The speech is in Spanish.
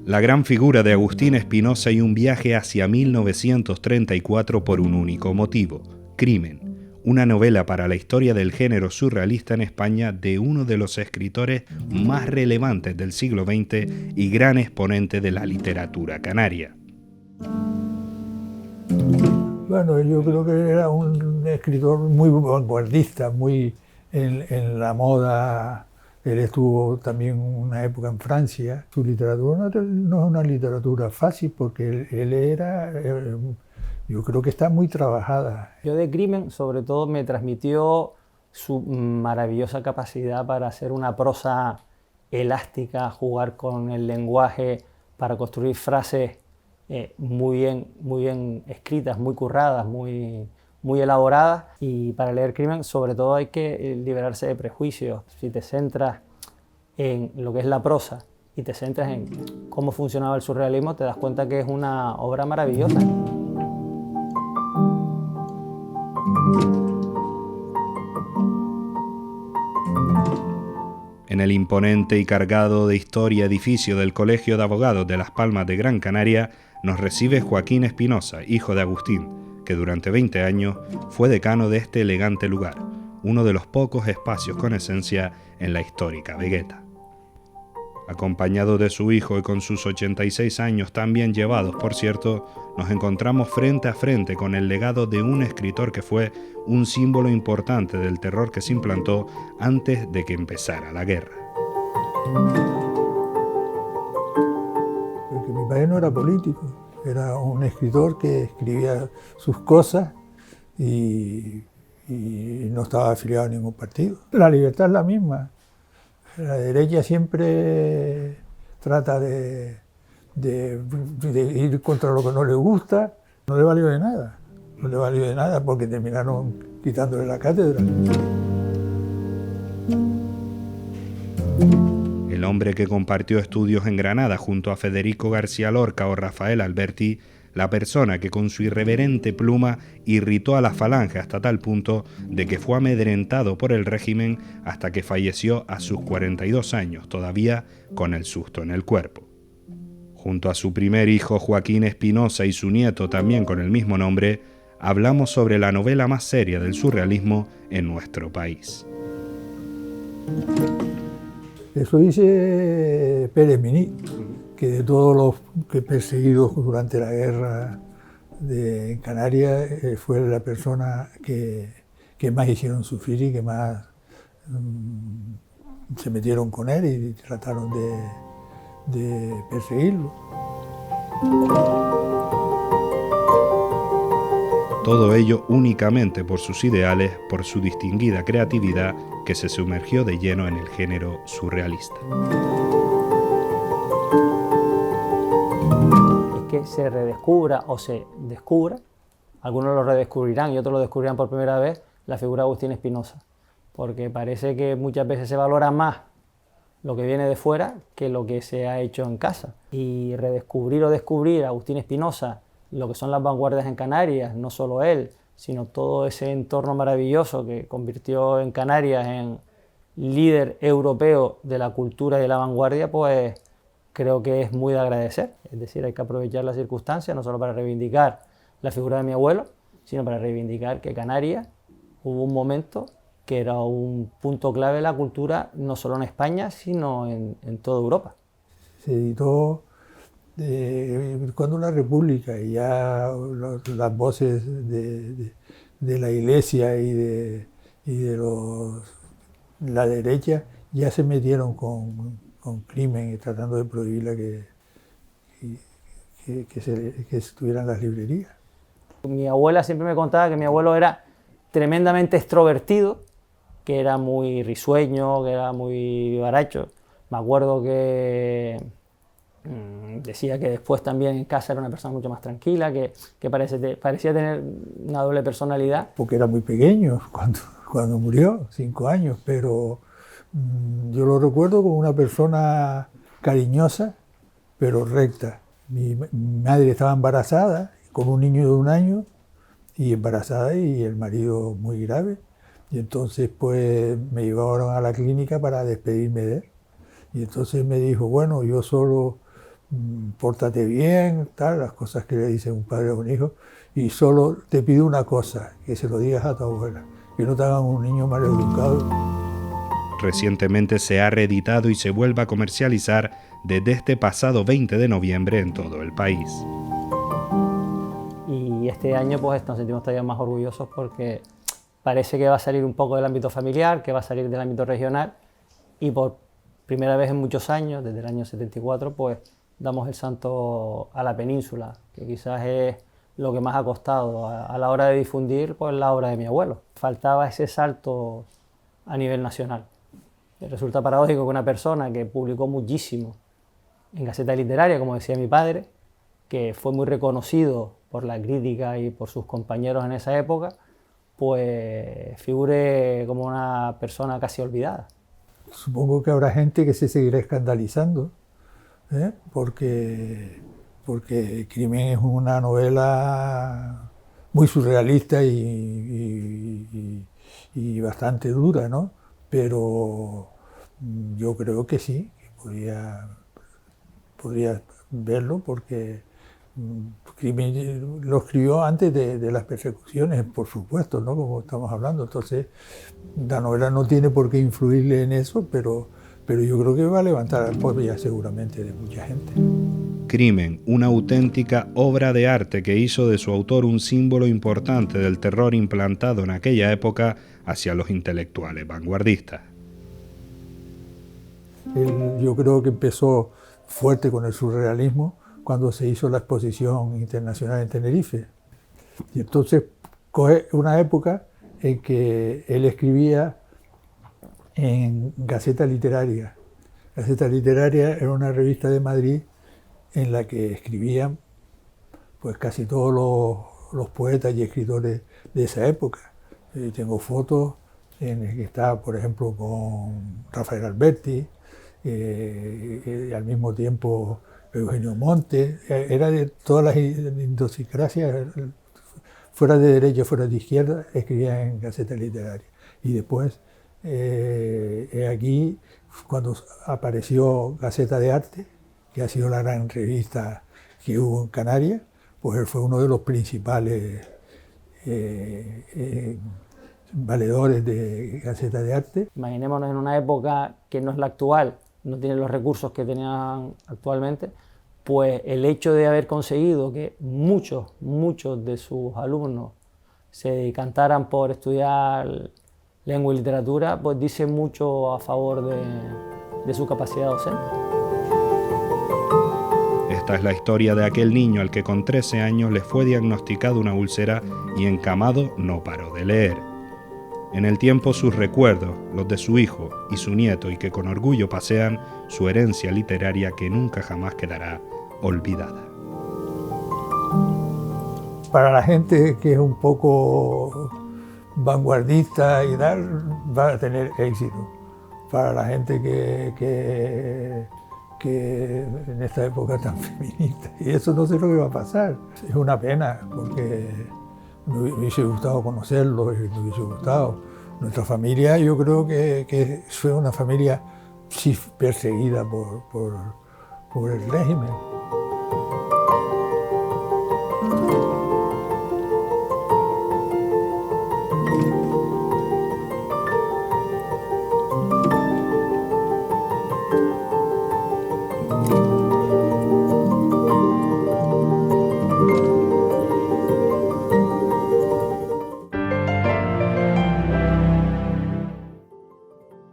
La gran figura de Agustín Espinosa y un viaje hacia 1934 por un único motivo: Crimen, una novela para la historia del género surrealista en España de uno de los escritores más relevantes del siglo XX y gran exponente de la literatura canaria. Bueno, yo creo que era un escritor muy vanguardista, muy en la moda. Él estuvo también una época en Francia. Su literatura no es una literatura fácil porque él era, yo creo que está muy trabajada. Yo de Crimen, sobre todo, me transmitió su maravillosa capacidad para hacer una prosa elástica, jugar con el lenguaje, para construir frases muy bien escritas, muy curradas, muy elaboradas. Y para leer Crimen, sobre todo, hay que liberarse de prejuicios. Si te centras en lo que es la prosa y te centras en cómo funcionaba el surrealismo, te das cuenta que es una obra maravillosa. En el imponente y cargado de historia edificio del Colegio de Abogados de Las Palmas de Gran Canaria nos recibe Joaquín Espinosa, hijo de Agustín, que durante 20 años fue decano de este elegante lugar, uno de los pocos espacios con esencia en la histórica Vegueta. Acompañado de su hijo y con sus 86 años tan bien llevados, por cierto, nos encontramos frente a frente con el legado de un escritor que fue un símbolo importante del terror que se implantó antes de que empezara la guerra. Porque mi padre no era político, era un escritor que escribía sus cosas y no estaba afiliado a ningún partido. La libertad es la misma. La derecha siempre trata de ir contra lo que no le gusta. No le valió de nada. No le valió de nada porque terminaron quitándole la cátedra. El hombre que compartió estudios en Granada junto a Federico García Lorca o Rafael Alberti, la persona que con su irreverente pluma irritó a la falange hasta tal punto de que fue amedrentado por el régimen hasta que falleció a sus 42 años, todavía con el susto en el cuerpo. Junto a su primer hijo Joaquín Espinosa y su nieto también con el mismo nombre, hablamos sobre la novela más seria del surrealismo en nuestro país. Eso dice Pérez Miní, que de todos los que perseguidos durante la guerra en Canarias fue la persona que más hicieron sufrir y que más se metieron con él y trataron de perseguirlo. Todo ello únicamente por sus ideales, por su distinguida creatividad que se sumergió de lleno en el género surrealista. Que se redescubra o se descubra, algunos lo redescubrirán y otros lo descubrirán por primera vez, la figura de Agustín Espinosa, porque parece que muchas veces se valora más lo que viene de fuera que lo que se ha hecho en casa. Y redescubrir o descubrir a Agustín Espinosa, lo que son las vanguardias en Canarias, no solo él, sino todo ese entorno maravilloso que convirtió en Canarias en líder europeo de la cultura y de la vanguardia, pues creo que es muy de agradecer. Es decir, hay que aprovechar las circunstancias, no solo para reivindicar la figura de mi abuelo, sino para reivindicar que Canarias hubo un momento que era un punto clave de la cultura, no solo en España, sino en toda Europa. Se editó cuando la República y ya las voces de la Iglesia y de la derecha ya se metieron con Crimen y tratando de prohibirla que estuvieran las librerías. Mi abuela siempre me contaba que mi abuelo era tremendamente extrovertido, que era muy risueño, que era muy vivaracho. Me acuerdo que decía que después también en casa era una persona mucho más tranquila, que parecía tener una doble personalidad. Porque era muy pequeño cuando murió, 5 años, pero yo lo recuerdo como una persona cariñosa, pero recta. Mi madre estaba embarazada, con un niño de 1 año, y embarazada, y el marido muy grave. Y entonces pues me llevaron a la clínica para despedirme de él. Y entonces me dijo, bueno, yo solo pórtate bien, tal, las cosas que le dice un padre a un hijo, y solo te pido una cosa, que se lo digas a tu abuela, que no te hagan un niño mal educado. Recientemente se ha reeditado y se vuelve a comercializar desde este pasado 20 de noviembre en todo el país. Y este año pues nos sentimos todavía más orgullosos porque parece que va a salir un poco del ámbito familiar, que va a salir del ámbito regional, y por primera vez en muchos años, desde el año 74, pues damos el salto a la península, que quizás es lo que más ha costado a la hora de difundir pues, la obra de mi abuelo. Faltaba ese salto a nivel nacional. Resulta paradójico que una persona que publicó muchísimo en Gaceta Literaria, como decía mi padre, que fue muy reconocido por la crítica y por sus compañeros en esa época, pues figure como una persona casi olvidada. Supongo que habrá gente que se seguirá escandalizando, porque Crimen es una novela muy surrealista y bastante dura, ¿no? Pero yo creo que sí, que podría verlo, porque Crimen lo escribió antes de las persecuciones, por supuesto, ¿no? Como estamos hablando. Entonces, la novela no tiene por qué influirle en eso, pero yo creo que va a levantar apoyo seguramente de mucha gente. Crimen, una auténtica obra de arte que hizo de su autor un símbolo importante del terror implantado en aquella época hacia los intelectuales vanguardistas. Yo creo que empezó fuerte con el surrealismo cuando se hizo la exposición internacional en Tenerife. Y entonces coge una época en que él escribía en Gaceta Literaria. Gaceta Literaria era una revista de Madrid en la que escribían pues casi todos los poetas y escritores de esa época. Tengo fotos en las que está, por ejemplo, con Rafael Alberti, al mismo tiempo Eugenio Montes. Era de todas las idiosincrasias, fuera de derecha, fuera de izquierda, escribían en Gaceta Literaria. Y después, aquí, cuando apareció Gaceta de Arte, que ha sido la gran revista que hubo en Canarias, pues él fue uno de los principales valedores de Gaceta de Arte. Imaginémonos en una época que no es la actual, no tiene los recursos que tenían actualmente, pues el hecho de haber conseguido que muchos de sus alumnos se decantaran por estudiar lengua y literatura, pues dice mucho a favor de su capacidad docente. Esta es la historia de aquel niño al que con 13 años le fue diagnosticada una úlcera y encamado no paró de leer. En el tiempo sus recuerdos, los de su hijo y su nieto, y que con orgullo pasean su herencia literaria que nunca jamás quedará olvidada. Para la gente que es un poco vanguardista y tal, va a tener éxito. Para la gente que en esta época tan feminista, y eso no sé lo que va a pasar. Es una pena, porque me hubiese gustado conocerlo, me hubiese gustado. Nuestra familia, yo creo que fue una familia sí perseguida por el régimen.